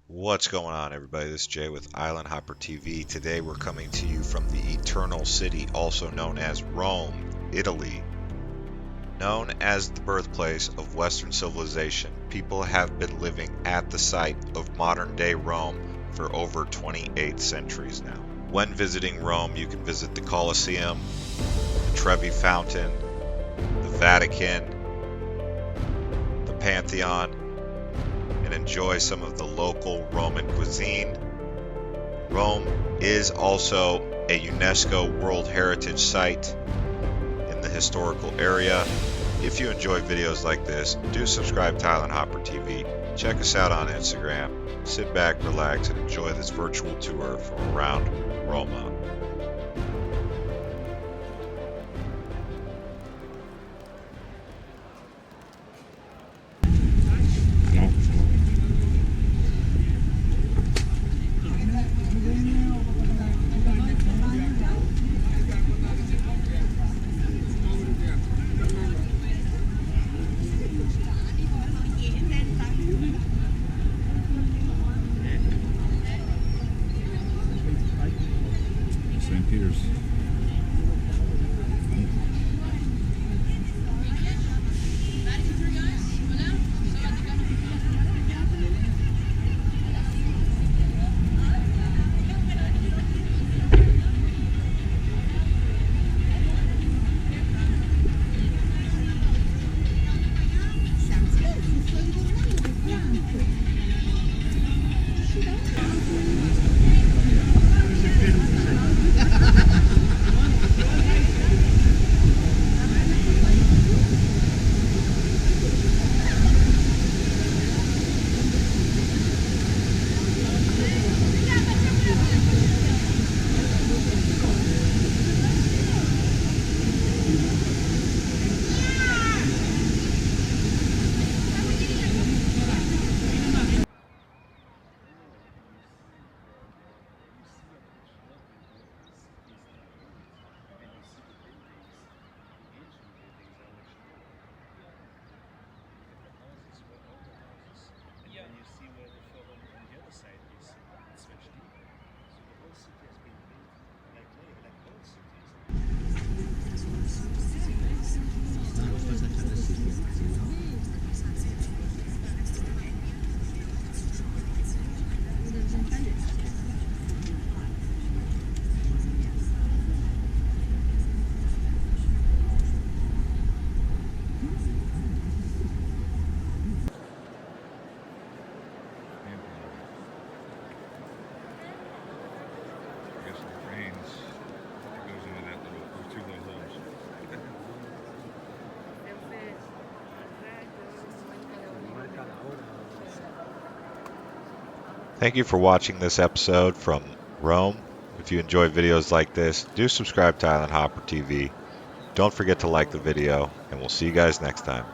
What's going on, everybody? This is Jay with Island Hopper TV. Today we're coming to you from the Eternal City, also known as Rome, Italy. Known as the birthplace of Western civilization, people have been living at the site of modern-day Rome for over 28 centuries now. When visiting Rome, you can visit the Coliseum, the Trevi Fountain, the Vatican, the Pantheon, and enjoy some of the local Roman cuisine. Rome is also a UNESCO World Heritage Site in the historical area. If you enjoy videos like this, do subscribe to Island Hopper TV. Check us out on Instagram. Sit back, relax, and enjoy this virtual tour from around Roma. St. Peter's. Thank you for watching this episode from Rome. If you enjoy videos like this, do subscribe to Island Hopper TV. Don't forget to like the video, and we'll see you guys next time.